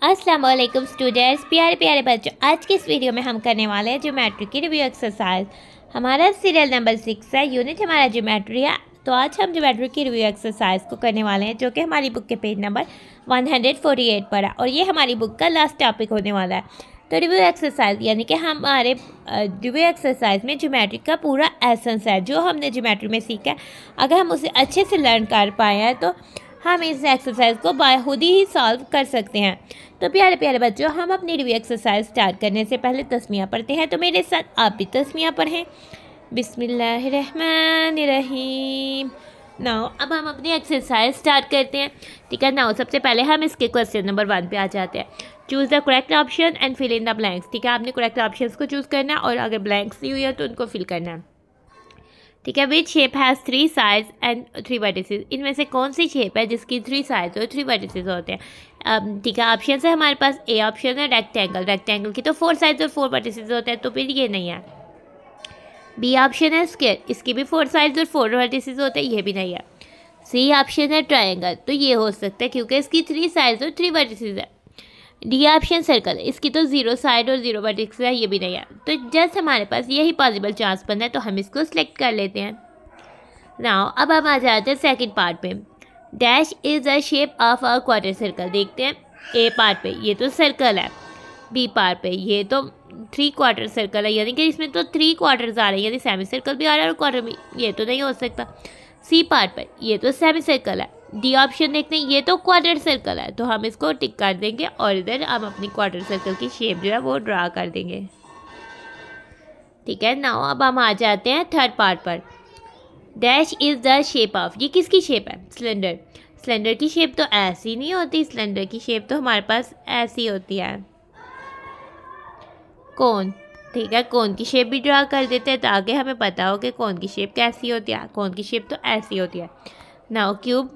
अस्सलाम वालेकुम स्टूडेंट्स, प्यारे प्यारे बच्चों। आज के इस वीडियो में हम करने वाले हैं ज्योमेट्री की रिव्यू एक्सरसाइज। हमारा सीरियल नंबर 6 है, यूनिट हमारा ज्योमेट्री है। तो आज हम ज्योमेट्री की रिव्यू एक्सरसाइज को करने वाले हैं, जो कि हमारी बुक के पेज नंबर 148 पर है और ये हमारी बुक का लास्ट टॉपिक होने वाला है। तो रिव्यू एक्सरसाइज यानी कि हमारे रिव्यू एक्सरसाइज में ज्योमेट्री का पूरा एसेंस है, जो हमने ज्योमेट्री में सीखा है। अगर हम उसे अच्छे से लर्न कर पाए हैं तो हम इस एक्सरसाइज को खुद ही सॉल्व कर सकते हैं। तो प्यारे प्यारे बच्चों, हम अपनी रिव्यू एक्सरसाइज स्टार्ट करने से पहले तस्मीयाँ पढ़ते हैं। तो मेरे साथ आप भी तस्मीयाँ पढ़ें। बिस्मिल्लाहिर्रहमानिर्रहीम। नाउ अब हम अपनी एक्सरसाइज स्टार्ट करते हैं। ठीक है, नाउ सबसे पहले हम इसके क्वेश्चन नंबर 1 पे आ जाते हैं। Choose the correct option and fill in the blanks. ठीक है, आपने करेक्ट ऑप्शंस को चूज़ करना है और अगर ब्लैंक्स दी हुई है तो उनको फिल करना है। ठीक है, which shape has 3 sides and 3 vertices. इनमें से कौन सी शेप है जिसकी 3 साइड्स और 3 वर्टिसेस होते हैं। ठीक है, ऑप्शन है हमारे पास। ए ऑप्शन है रेक्टेंगल। रेक्टेंगल की तो 4 साइड्स और 4 वर्टिसेस होते हैं, तो फिर ये नहीं है। बी ऑप्शन है स्क्वायर। इसकी भी 4 साइड्स और 4 वर्टिसेस होते हैं, ये भी नहीं है। सी ऑप्शन है ट्रायंगल। तो ये हो सकता है क्योंकि इसकी 3 साइड्स और 3 वर्टिसेस है। D option circle. इसकी तो 0 साइड और 0 वर्टेक्स है, ये भी नहीं है। तो जस्ट हमारे पास यही पॉसिबल चांस बनता है, तो हम इसको सिलेक्ट कर लेते हैं। नाउ अब हम आ जाते हैं सेकंड पार्ट पे। Dash is the shape of a quarter circle. देखते हैं ए पार्ट पे ये तो सर्कल है, बी पार्ट पे ये तो 3 क्वार्टर सर्कल है, यानी कि इसमें तो 3 क्वार्टर्स आ रहे हैं, यानी सेमी सर्कल भी आ रहा है और क्वार्टर भी। ये तो नहीं हो सकता। सी पार्ट पर ये तो सेमी सर्कल है। डी ऑप्शन देखते हैं, ये तो क्वार्टर सर्कल है, तो हम इसको टिक कर देंगे और इधर हम अपनी क्वार्टर सर्कल की शेप जो है वो ड्रा कर देंगे। ठीक है, नाउ अब हम आ जाते हैं थर्ड पार्ट पर। Dash is the shape of. ये किसकी शेप है? सिलेंडर। सिलेंडर की शेप तो ऐसी नहीं होती, सिलेंडर की शेप तो हमारे पास ऐसी होती है। कोन। ठीक है, कोन की शेप भी ड्रा कर देते हैं ताकि हमें पता हो कि कोन की शेप कैसी होती है। कोन की शेप तो ऐसी होती है। Now cube.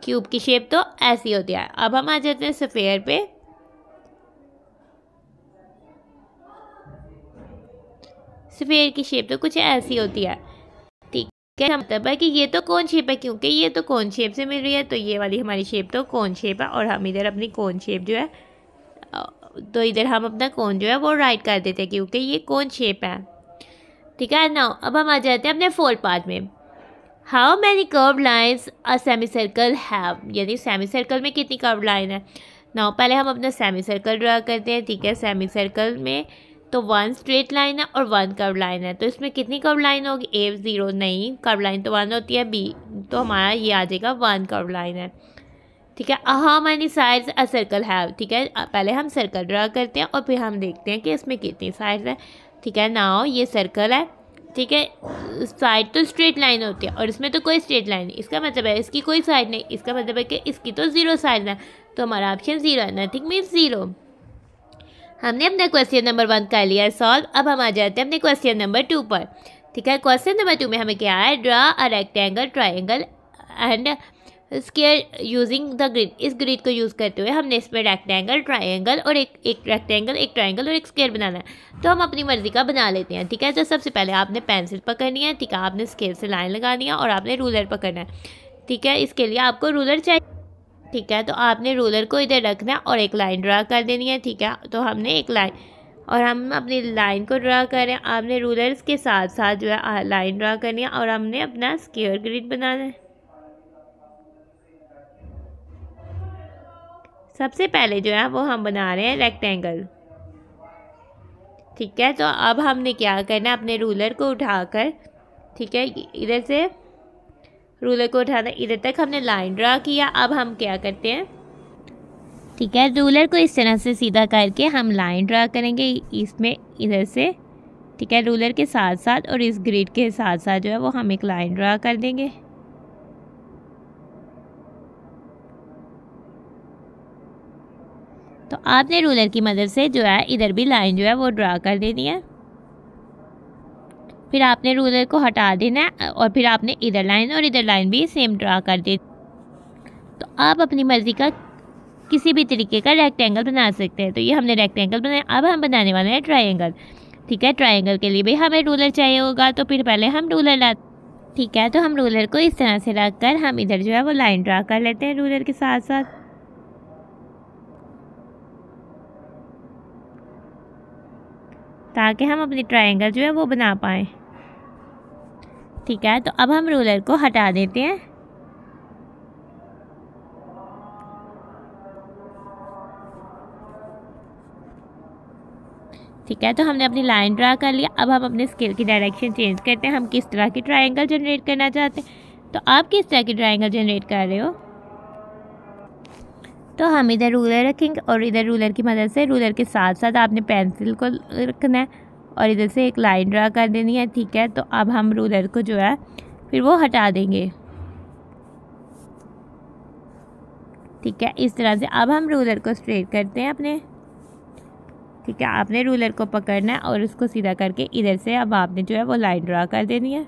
क्यूब की शेप तो ऐसी होती है। अब हम आ जाते हैं स्फेयर पे। स्फेयर की शेप तो कुछ ऐसी होती है। ठीक है, मतलब है कि ये तो कौन शेप है, क्योंकि ये तो कौन शेप से मिल रही है, तो ये वाली हमारी शेप तो कौन शेप है और हम इधर अपनी कौन शेप जो है, तो इधर हम अपना कौन जो है वो राइट कर देते हैं क्योंकि ये कौन शेप है। ठीक है, नाउ अब हम आ जाते हैं अपने फोर्थ पार्ट में। How many curve lines a semi circle have. यानी सेमी सर्कल में कितनी कर्व लाइन है। नाउ पहले हम अपना सेमी सर्कल ड्रा करते हैं। ठीक है, सेमी सर्कल में तो 1 स्ट्रेट लाइन है और 1 कर्व लाइन है, तो इसमें कितनी कर्व लाइन होगी? ए 0 नहीं, कर्व लाइन तो 1 होती है। बी तो हमारा ये आ जाएगा 1 कर्व लाइन है। ठीक है, how many sides a circle have. ठीक है, पहले हम सर्कल ड्रा करते हैं और फिर हम देखते हैं कि इसमें कितनी साइड्स है। ठीक है, नाउ ये सर्कल है। ठीक है, साइड तो स्ट्रेट लाइन होती है और इसमें तो कोई स्ट्रेट लाइन नहीं, इसका मतलब है इसकी कोई साइड नहीं। इसका मतलब है कि इसकी तो 0 साइड है, तो हमारा ऑप्शन 0 है। Nothing means 0। हमने अपना क्वेश्चन नंबर 1 कर लिया है सॉल्व। अब हम आ जाते हैं अपने क्वेश्चन नंबर 2 पर। ठीक है, क्वेश्चन नंबर 2 में हमें क्या है? Draw a rectangle, triangle and square using the grid. इस ग्रिड को यूज़ करते हुए हमने इसमें रेक्टेंगल, ट्राइंगल और एक रेक्टेंगल, एक ट्राइंगल और एक स्क्वायर बनाना है। तो हम अपनी मर्जी का बना लेते हैं। ठीक है, तो सबसे पहले आपने पेंसिल पकड़नी है। ठीक है, आपने स्केल से लाइन लगानी है और आपने रूलर पकड़ना है। ठीक है, इसके लिए आपको रूलर चाहिए। ठीक है, तो आपने रूलर को इधर रखना है और एक लाइन ड्रा कर देनी है। ठीक है, तो हमने एक लाइन और हम अपनी लाइन को ड्रा करें। आपने रूलर्स के साथ साथ जो है लाइन ड्रा करनी है और हमने अपना स्क्वायर ग्रिड बनाना है। सबसे पहले जो है वो हम बना रहे हैं रेक्टेंगल। ठीक है, तो अब हमने क्या करना है? अपने रूलर को उठाकर, ठीक है, इधर से रूलर को उठाना, इधर तक हमने लाइन ड्रा किया। अब हम क्या करते हैं? ठीक है, रूलर को इस तरह से सीधा करके हम लाइन ड्रा करेंगे इसमें, इधर से। ठीक है, रूलर के साथ साथ और इस ग्रिड के साथ साथ जो है वो हम एक लाइन ड्रा कर देंगे। तो आपने रूलर की मदद से जो है इधर भी लाइन जो है वो ड्रा कर देनी है। फिर आपने रूलर को हटा देना है और फिर आपने इधर लाइन और इधर लाइन भी सेम ड्रा कर दे। तो आप अपनी मर्ज़ी का किसी भी तरीके का रेक्टेंगल बना सकते हैं। तो ये हमने रेक्टेंगल बनाया। अब हम बनाने वाले हैं ट्रायंगल। ठीक है, ट्रायंगल के लिए भी हमें रूलर चाहिए होगा, तो फिर पहले हम रूलर लाते, ठीक है। तो हम रूलर को इस तरह से रख कर हम इधर जो है वो लाइन ड्रा कर लेते हैं रूलर के साथ साथ, ताकि हम अपनी ट्रायंगल जो है वो बना पाएँ, ठीक है। तो अब हम रूलर को हटा देते हैं, ठीक है। तो हमने अपनी लाइन ड्रा कर लिया। अब हम अपने स्केल की डायरेक्शन चेंज करते हैं, हम किस तरह की ट्रायंगल जनरेट करना चाहते हैं। तो आप किस तरह की ट्रायंगल जनरेट कर रहे हो, तो हम इधर रूलर रखेंगे और इधर रूलर की मदद से रूलर के साथ साथ आपने पेंसिल को रखना है और इधर से एक लाइन ड्रा कर देनी है, ठीक है। तो अब हम रूलर को जो है फिर वो हटा देंगे, ठीक है, इस तरह से। अब हम रूलर को स्ट्रेट करते हैं अपने, ठीक है। आपने रूलर को पकड़ना है और उसको सीधा करके इधर से अब आपने जो है वो लाइन ड्रा कर देनी है।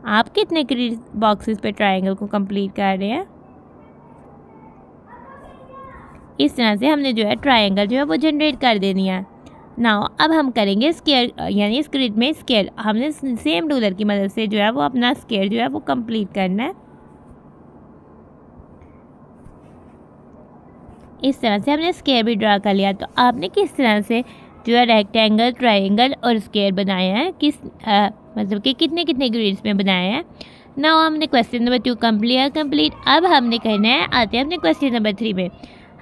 आप कितने ग्रिड बॉक्सेस पे ट्रायंगल को कंप्लीट कर रहे हैं। इस तरह से हमने जो है ट्रायंगल जो है वो जनरेट कर देनी है। नाउ अब हम करेंगे स्क्वायर, यानी इस ग्रिड में स्क्वायर हमने सेम रूलर की मदद से जो है वो अपना स्क्वायर जो है वो कंप्लीट करना है। इस तरह से हमने स्क्वायर भी ड्रा कर लिया। तो आपने किस तरह से जो है रेक्टेंगल, ट्रायंगल और स्क्वायर बनाया है, किस मतलब कि कितने कितने ग्रिड्स में बनाया है। नाउ हमने क्वेश्चन नंबर 2 कंप्लीट। अब हमने कहना है, आते हैं अपने क्वेश्चन नंबर 3 में।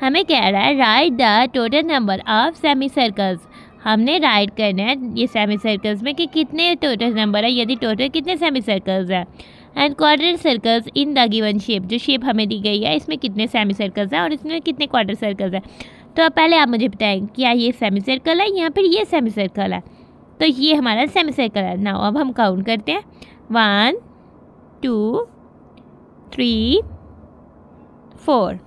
हमें कह रहा है right the total number of semi circles. हमने राइट करना है ये सेमी सर्कल्स में कि कितने टोटल नंबर है, यदि टोटल कितने सेमी सर्कल्स हैं, and quadrant circles in the given shape. जो शेप हमें दी गई है इसमें कितने सेमी सर्कल्स हैं और इसमें कितने क्वाड्रेंट सर्कल्स हैं। तो अब पहले आप मुझे बताएं क्या ये सेमी सर्कल है या फिर ये सेमी सर्कल है। तो ये हमारा सेमी सर्कल है। नाउ अब हम काउंट करते हैं 1 2 3 4।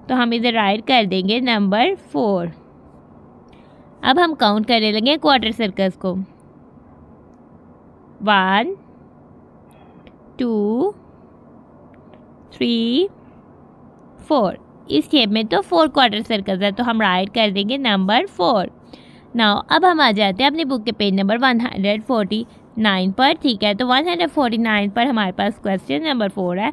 तो हम इधर राइट कर देंगे नंबर 4। अब हम काउंट करने लगे क्वार्टर सर्कल्स को, 1 2 3 4। इस शेप में तो 4 क्वार्टर सर्कल्स है, तो हम राइट कर देंगे नंबर 4। नाउ अब हम आ जाते हैं अपनी बुक के पेज नंबर 149 पर, ठीक है। तो 149 पर हमारे पास क्वेश्चन नंबर 4 है।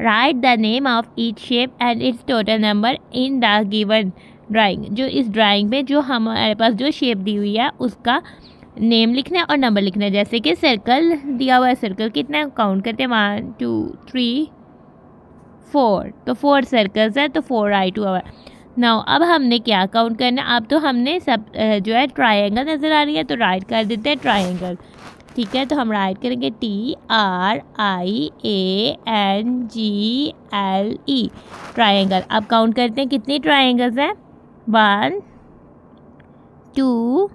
Right the name of each shape and it's total number in the given drawing. जो इस ड्राइंग में जो हमारे पास जो शेप दी हुई है उसका नेम लिखना है और नंबर लिखना है। जैसे कि सर्कल दिया हुआ है, सर्कल कितना है काउंट करते हैं 1 2 3 4। तो 4 सर्कल्स है, तो 4 राइट हुआ है। नाउ अब हमने क्या काउंट करना है। अब तो हमने सब जो है ट्रायंगल नज़र आ रही है, तो राइट कर देते हैं ट्रायंगल, ठीक है। तो हम राइट करेंगे TRIANGLE ट्रायंगल। अब काउंट करते हैं कितनी ट्रायंगल्स हैं, 1 2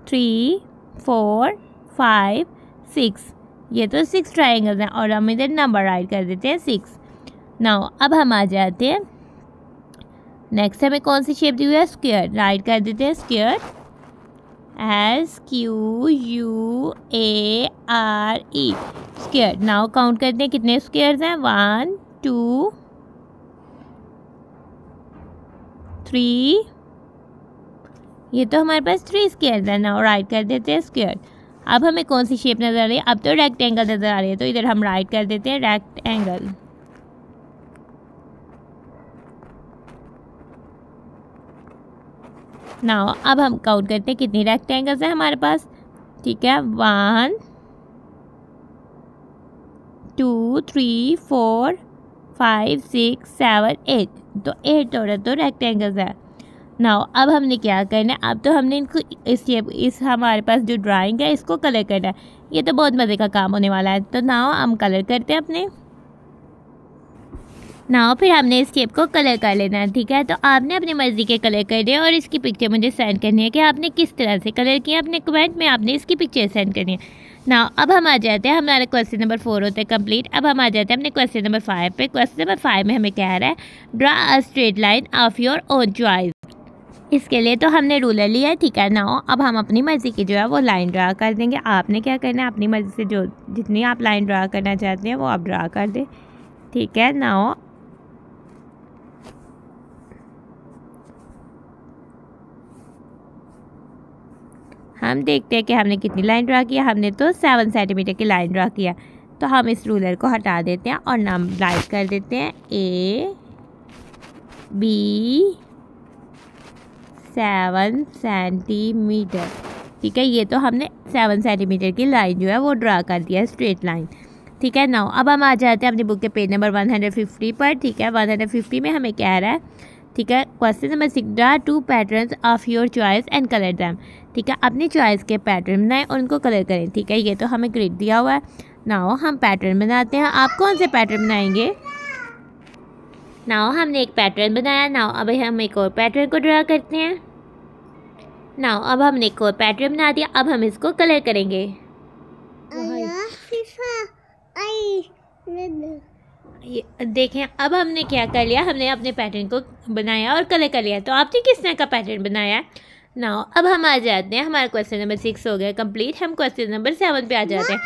3 4 5 6। ये तो 6 ट्रायंगल्स हैं और हम इधर नंबर राइट कर देते हैं 6। नाउ अब हम आ जाते हैं नेक्स्ट, हमें कौन सी शेप दी हुई है, स्क्वायर। राइट कर देते हैं square, SQUARE square. Now count करते हैं कितने स्क्वायर्स हैं, 1 2 3। ये तो हमारे पास 3 स्क्वायर्स हैं। नाउ राइट कर देते हैं स्क्वायर। अब हमें कौन सी शेप नज़र आ रही है, अब तो रेक्टेंगल नज़र आ रही है, तो इधर हम राइट कर देते हैं रेक्टेंगल। नाउ अब हम काउंट करते हैं कितनी रेक्टेंगल्स हैं हमारे पास, ठीक है। 1 2 3 4 5 6 7 8। तो 8 टोटल तो रेक्टेंगल्स है। नाउ अब हमने क्या करना है, अब तो हमने इनको इस हमारे पास जो ड्राइंग है इसको कलर करना है। ये तो बहुत मज़े का काम होने वाला है। तो नाउ हम कलर करते हैं अपने। नाउ फिर हमने इस शेप को कलर कर लेना है, ठीक है। तो आपने अपनी मर्ज़ी के कलर करने हैं और इसकी पिक्चर मुझे सेंड करनी है कि आपने किस तरह से कलर किया। अपने कमेंट में आपने इसकी पिक्चर सेंड करनी है। नाउ अब हम आ जाते हैं, हमारा क्वेश्चन नंबर 4 होता है कंप्लीट। अब हम आ जाते हैं अपने क्वेश्चन नंबर 5 पे। क्वेश्चन नंबर 5 में हमें कह रहा है draw a straight line of your own choice. इसके लिए तो हमने रूलर लिया है, ठीक है ना। अब हम अपनी मर्ज़ी की जो है वो लाइन ड्रा कर देंगे। आपने क्या करना है, अपनी मर्ज़ी से जो जितनी आप लाइन ड्रा करना चाहते हैं वो आप ड्रा कर दें, ठीक है ना। हम देखते हैं कि हमने कितनी लाइन ड्रा किया। हमने तो 7 सेंटीमीटर की लाइन ड्रा किया। तो हम इस रूलर को हटा देते हैं और नाम राइट कर देते हैं AB 7 सेंटीमीटर, ठीक है। ये तो हमने 7 सेंटीमीटर की लाइन जो है वो ड्रा कर दिया है, स्ट्रेट लाइन, ठीक है ना। अब हम आ जाते हैं अपनी बुक के पेज नंबर 150 पर, ठीक है। 150 में हमें कह रहा है, ठीक है, question number 6, draw 2 patterns of your choice and colour them, ठीक है। अपनी चॉइस के पैटर्न बनाएं और उनको कलर करें, ठीक है। ये तो हमें ग्रिड दिया हुआ है। नाउ हम पैटर्न बनाते हैं। आप कौन से पैटर्न बनाएंगे? नाउ हमने एक पैटर्न बनाया। नाउ अब हम एक और पैटर्न को ड्रा करते हैं। नाउ अब हमने एक और पैटर्न बना दिया। अब हम इसको कलर करेंगे। ये देखें, अब हमने क्या कर लिया, हमने अपने पैटर्न को बनाया और कलर कर लिया। तो आपने किस तरह का पैटर्न बनाया है? नाउ अब हम आ जाते हैं, हमारा क्वेश्चन नंबर 6 हो गया कंप्लीट। हम क्वेश्चन नंबर 7 पे आ जाते हैं,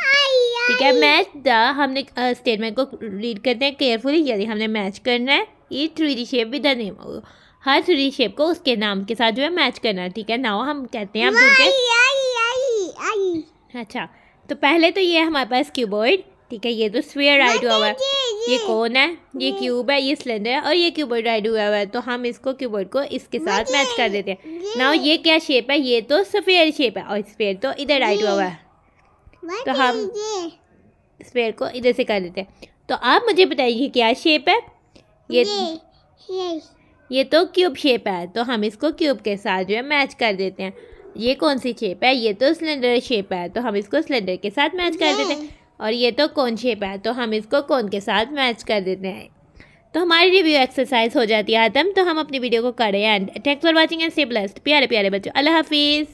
ठीक है। मैच द, हमने स्टेटमेंट को रीड करते हैं केयरफुली। यदि हमने मैच करना है ये 3D shape with the name, her 3D shape को उसके नाम के साथ जो है मैच करना है, ठीक है। नाउ हम कहते हैं अच्छा, तो पहले तो ये हमारे पास क्यूबॉइड, ठीक है। ये तो स्फीयर राइट हुआ है। ये कौन है? ये क्यूब है, ये सिलेंडर है और ये क्यूबॉइड राइट हुआ है। तो हम इसको क्यूबॉइड को इसके साथ मैच कर देते हैं। नाउ ये क्या शेप है? ये तो स्फीयर शेप है और स्फीयर तो इधर राइट हुआ है, तो हम स्फीयर को इधर से कर देते हैं। तो आप मुझे बताइए क्या शेप है? ये तो क्यूब शेप है, तो हम इसको क्यूब के साथ जो है मैच कर देते हैं। ये कौन सी शेप है? ये तो सिलेंडर शेप है, तो हम इसको सिलेंडर के साथ मैच कर देते हैं। और ये तो कोन शेप है, तो हम इसको कोन के साथ मैच कर देते हैं। तो हमारी रिव्यू एक्सरसाइज हो जाती है खत्म। तो हम अपनी वीडियो को करें and thanks for watching and stay blessed. प्यारे प्यारे बच्चों, अल्लाह हाफिज़।